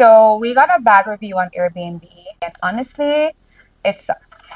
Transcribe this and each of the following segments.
So we got a bad review on Airbnb, and honestly, it sucks.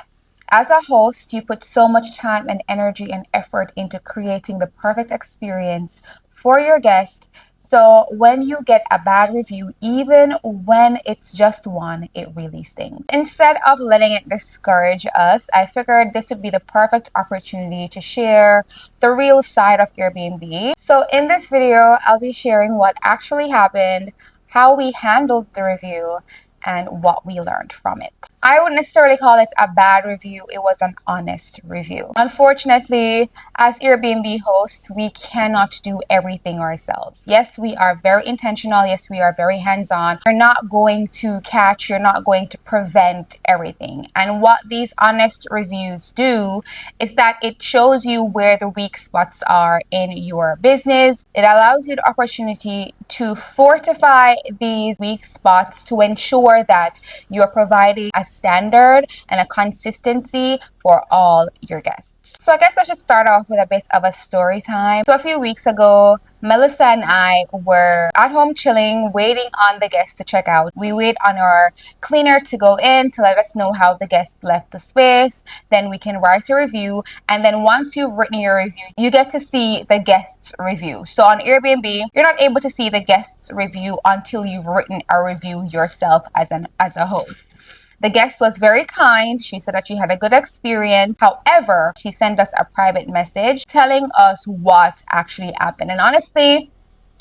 As a host, you put so much time and energy and effort into creating the perfect experience for your guest. So when you get a bad review, even when it's just one, it really stings. Instead of letting it discourage us, I figured this would be the perfect opportunity to share the real side of Airbnb. So in this video, I'll be sharing what actually happened, how we handled the review, and what we learned from it. I wouldn't necessarily call it a bad review, it was an honest review. Unfortunately, as Airbnb hosts, we cannot do everything ourselves. Yes, we are very intentional. Yes, we are very hands-on. You're not going to catch, you're not going to prevent everything. And what these honest reviews do is that it shows you where the weak spots are in your business. It allows you the opportunity to fortify these weak spots to ensure that you're providing a standard and a consistency for all your guests. So I guess I should start off with a bit of a story time. So a few weeks ago, Melissa and I were at home chilling, waiting on the guests to check out. We wait on our cleaner to go in to let us know how the guest left the space. Then we can write a review. And then once you've written your review, you get to see the guest's review. So on Airbnb, you're not able to see the guest's review until you've written a review yourself as a host. The guest was very kind. She said that she had a good experience. However, she sent us a private message telling us what actually happened. And honestly,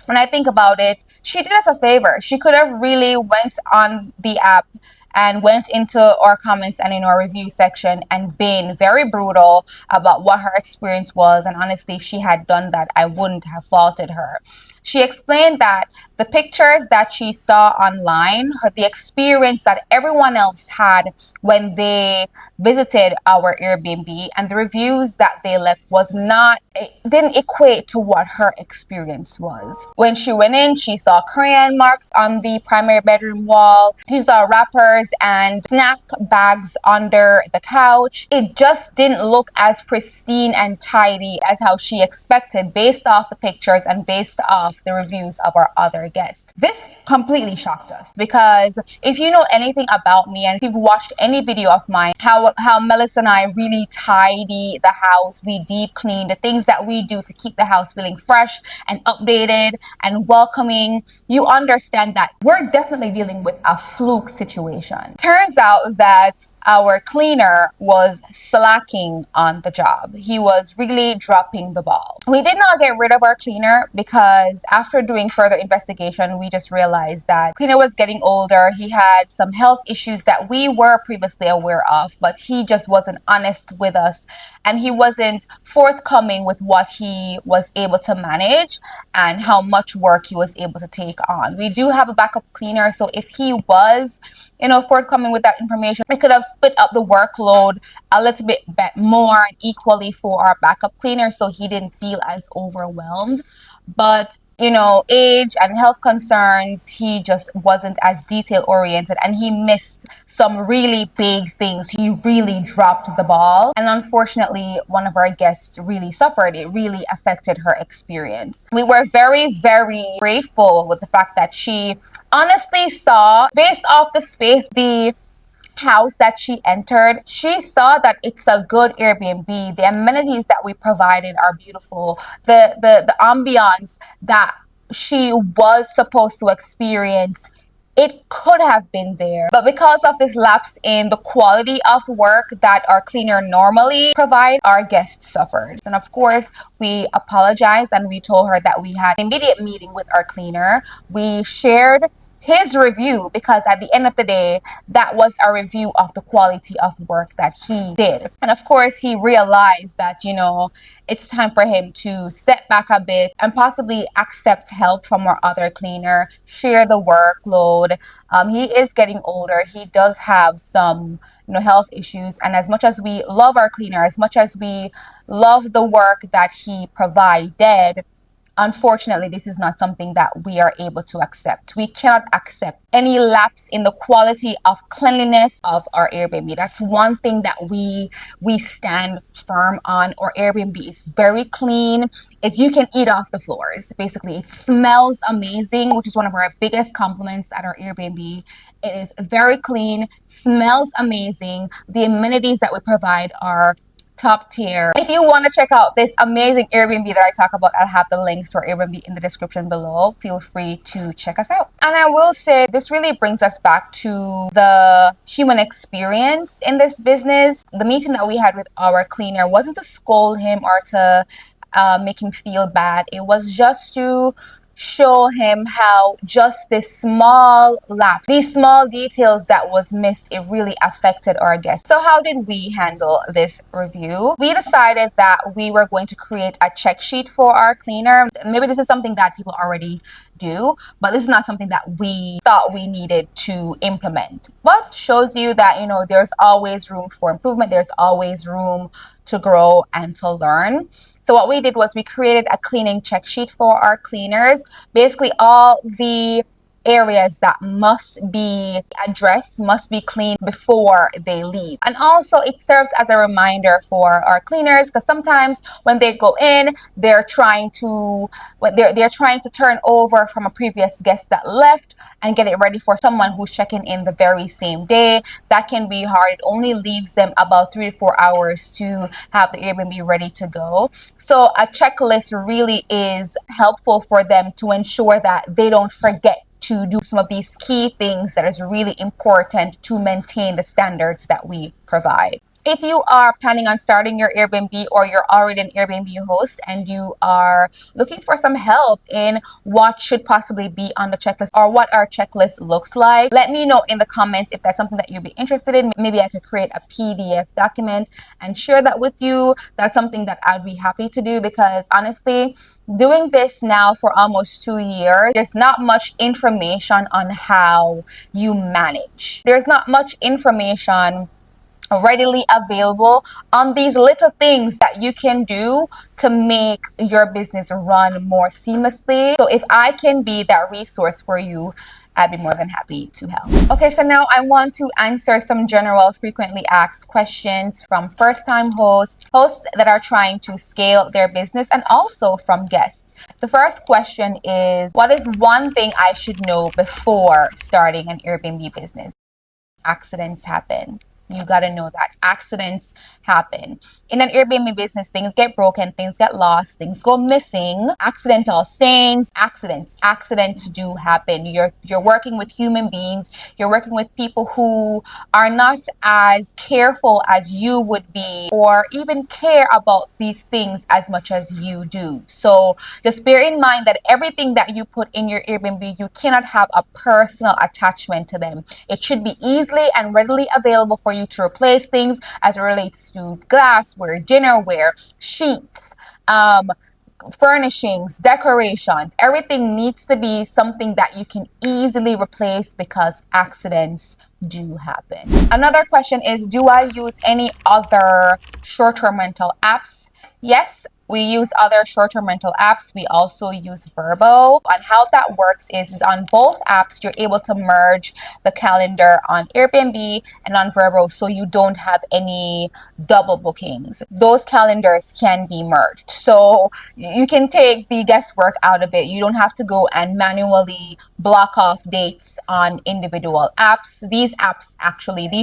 when I think about it, she did us a favor. She could have really went on the app and went into our comments and in our review section and been very brutal about what her experience was. And honestly, if she had done that, I wouldn't have faulted her. She explained that the pictures that she saw online, the experience that everyone else had when they visited our Airbnb, and the reviews that they left it didn't equate to what her experience was. When she went in, she saw crayon marks on the primary bedroom wall. She saw wrappers and snack bags under the couch. It just didn't look as pristine and tidy as how she expected based off the pictures and based off the reviews of our other guests. This completely shocked us because if you know anything about me and if you've watched any video of mine, how Melissa and I really tidy the house, we deep clean, the things that we do to keep the house feeling fresh and updated and welcoming, you understand that we're definitely dealing with a fluke situation. Turns out that our cleaner was slacking on the job. He was really dropping the ball. We did not get rid of our cleaner because after doing further investigation, we just realized that cleaner was getting older. He had some health issues that we were previously aware of, but he just wasn't honest with us and he wasn't forthcoming with what he was able to manage and how much work he was able to take on. We do have a backup cleaner, so if he was forthcoming with that information, we could have split up the workload a little bit more and equally for our backup cleaner so he didn't feel as overwhelmed. But age and health concerns, he just wasn't as detail oriented and he missed some really big things. He really dropped the ball. And unfortunately, one of our guests really suffered. It really affected her experience. We were very, very grateful with the fact that she honestly saw, based off the space, the house that she entered, she saw that it's a good Airbnb. The amenities that we provided are beautiful. The ambiance that she was supposed to experience, it could have been there. But because of this lapse in the quality of work that our cleaner normally provide, our guests suffered. And of course, we apologized and we told her that we had an immediate meeting with our cleaner. We shared his review because at the end of the day, that was a review of the quality of work that he did. And of course, he realized that, it's time for him to set back a bit and possibly accept help from our other cleaner, share the workload. He is getting older. He does have some health issues. And as much as we love our cleaner, as much as we love the work that he provided, Unfortunately, this is not something that we are able to accept. We cannot accept any lapse in the quality of cleanliness of our Airbnb. That's one thing that we stand firm on. Our Airbnb is very clean. You can eat off the floors. Basically, it smells amazing, which is one of our biggest compliments at our Airbnb. It is very clean, smells amazing. The amenities that we provide are top tier. If you want to check out this amazing Airbnb that I talk about, I'll have the links to our Airbnb in the description below. Feel free to check us out. And I will say this really brings us back to the human experience in this business. The meeting that we had with our cleaner wasn't to scold him or to make him feel bad. It was just to show him how just this small lapse, these small details that was missed, it really affected our guests. So how did we handle this review? We decided that we were going to create a check sheet for our cleaner. Maybe this is something that people already do, but this is not something that we thought we needed to implement. But shows you that, there's always room for improvement. There's always room to grow and to learn. So what we did was we created a cleaning check sheet for our cleaners. Basically, all the areas that must be addressed, must be cleaned before they leave. And also it serves as a reminder for our cleaners, because sometimes when they go in, they're trying to turn over from a previous guest that left and get it ready for someone who's checking in the very same day. That can be hard. It only leaves them about 3 to 4 hours to have the Airbnb ready to go. So a checklist really is helpful for them to ensure that they don't forget to do some of these key things that is really important to maintain the standards that we provide. If you are planning on starting your Airbnb, or you're already an Airbnb host and you are looking for some help in what should possibly be on the checklist or what our checklist looks like, let me know in the comments if that's something that you'd be interested in. Maybe I could create a PDF document and share that with you. That's something that I'd be happy to do, because honestly, doing this now for almost 2 years, there's not much information on how you manage. There's not much information readily available on these little things that you can do to make your business run more seamlessly. So if I can be that resource for you, I'd be more than happy to help. Okay, so now I want to answer some general frequently asked questions from first-time hosts that are trying to scale their business, and also from guests. The first question is, what is one thing I should know before starting an Airbnb business? Accidents happen. You got to know that accidents happen. In an Airbnb business, things get broken, things get lost, things go missing, accidental stains, accidents do happen. You're working with human beings. You're working with people who are not as careful as you would be, or even care about these things as much as you do. So just bear in mind that everything that you put in your Airbnb, you cannot have a personal attachment to them. It should be easily and readily available for you to replace things as it relates to glassware, dinnerware, sheets, furnishings, decorations. Everything needs to be something that you can easily replace, because accidents do happen. Another question is, do I use any other short-term rental apps? Yes, we use other short-term rental apps. We also use Vrbo. And how that works is on both apps, you're able to merge the calendar on Airbnb and on Vrbo, so you don't have any double bookings. Those calendars can be merged. So you can take the guesswork out of it. You don't have to go and manually block off dates on individual apps. These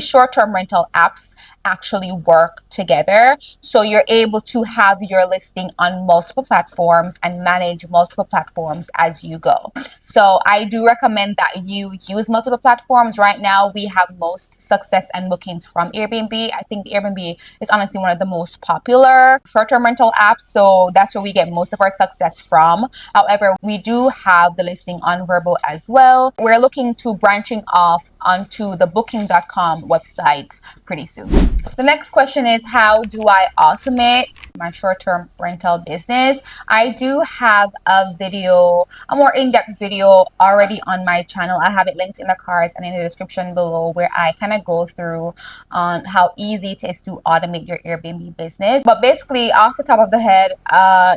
short-term rental apps actually work together. So you're able to have your listing on multiple platforms and manage multiple platforms as you go. So I do recommend that you use multiple platforms. Right now, we have most success and bookings from Airbnb. I think Airbnb is honestly one of the most popular short-term rental apps. So that's where we get most of our success from. However, we do have the listing on Vrbo as well. We're looking to branching off onto the booking.com website pretty soon. The next question is, how do I automate my short-term rental business, I do have a video, a more in-depth video already on my channel. I have it linked in the cards and in the description below, where I kind of go through on how easy it is to automate your Airbnb business. But basically, off the top of the head,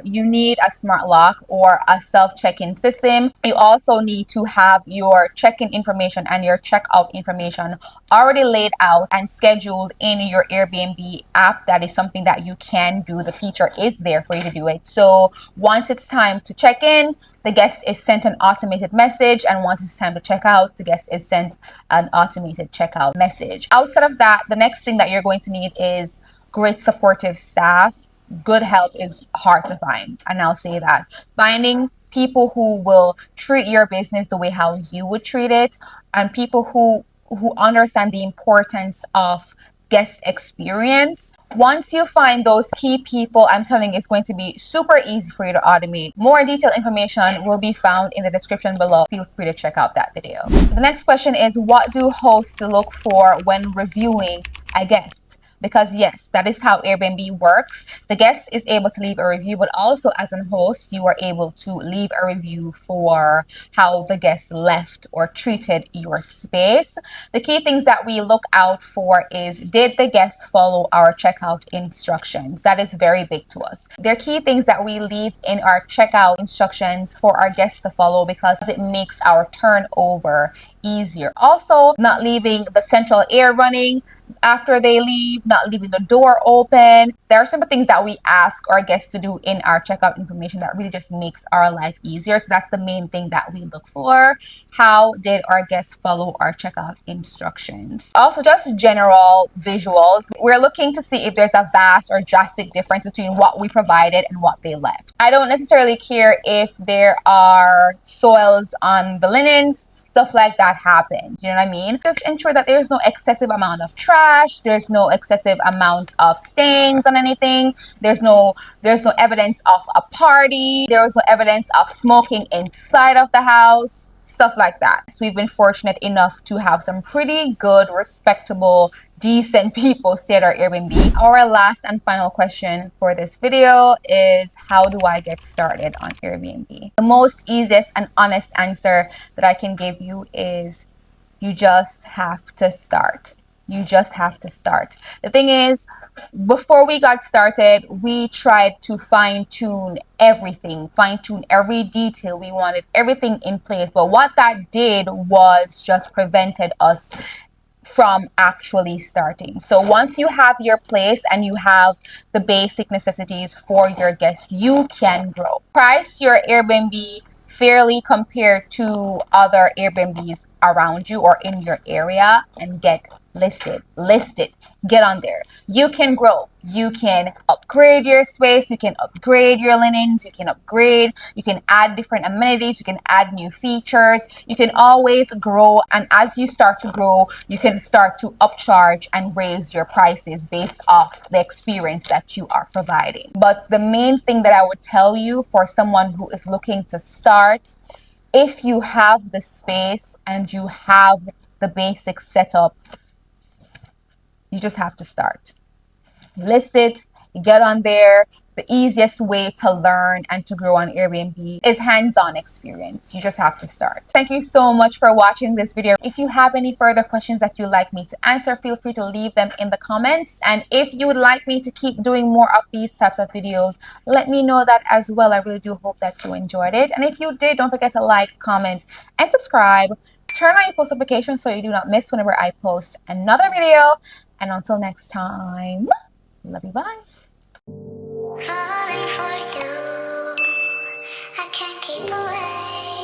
you need a smart lock or a self-check-in system. You also need to have your check-in information and your checkout information already laid out and scheduled in your Airbnb app. That is something that you can do. The feature is there for you to do it. So once it's time to check in, the guest is sent an automated message, and once it's time to check out, the guest is sent an automated checkout message. Outside of that, the next thing that you're going to need is great supportive staff. Good help is hard to find, and I'll say that. Finding people who will treat your business the way how you would treat it, and people who understand the importance of guest experience. Once you find those key people, I'm telling you, it's going to be super easy for you to automate. More detailed information will be found in the description below. Feel free to check out that video. The next question is, what do hosts look for when reviewing a guest? Because yes, that is how Airbnb works. The guest is able to leave a review, but also as a host, you are able to leave a review for how the guest left or treated your space. The key things that we look out for is, did the guest follow our checkout instructions? That is very big to us. There are key things that we leave in our checkout instructions for our guests to follow, because it makes our turnover easier. Also, not leaving the central air running after they leave, not leaving the door open. There are some things that we ask our guests to do in our checkout information that really just makes our life easier. So that's the main thing that we look for. How did our guests follow our checkout instructions? Also, just general visuals. We're looking to see if there's a vast or drastic difference between what we provided and what they left. I don't necessarily care if there are soils on the linens. Stuff like that happens. You know what I mean? Just ensure that there's no excessive amount of trash. There's no excessive amount of stains on anything. There's no evidence of a party. There was no evidence of smoking inside of the house. Stuff like that. So we've been fortunate enough to have some pretty good, respectable, decent people stay at our Airbnb. Our last and final question for this video is, how do I get started on Airbnb? The most easiest and honest answer that I can give you is, you just have to start. You just have to start. The thing is, before we got started, we tried to fine-tune everything, fine-tune every detail. We wanted everything in place. But what that did was just prevented us from actually starting. So once you have your place and you have the basic necessities for your guests, you can grow. Price your Airbnb fairly compared to other Airbnbs around you or in your area, and get listed. List it. Get on there. You can grow. You can upgrade your space. You can upgrade your linens. You can add different amenities. You can add new features. You can always grow. And as you start to grow, you can start to upcharge and raise your prices based off the experience that you are providing. But the main thing that I would tell you for someone who is looking to start, if you have the space and you have the basic setup, you just have to start. List it, get on there. The easiest way to learn and to grow on Airbnb is hands-on experience. You just have to start. Thank you so much for watching this video. If you have any further questions that you'd like me to answer, feel free to leave them in the comments. And if you would like me to keep doing more of these types of videos, let me know that as well. I really do hope that you enjoyed it. And if you did, don't forget to like, comment, and subscribe. Turn on your post notifications so you do not miss whenever I post another video. And until next time, love you, bye. Falling for you, I can't keep away.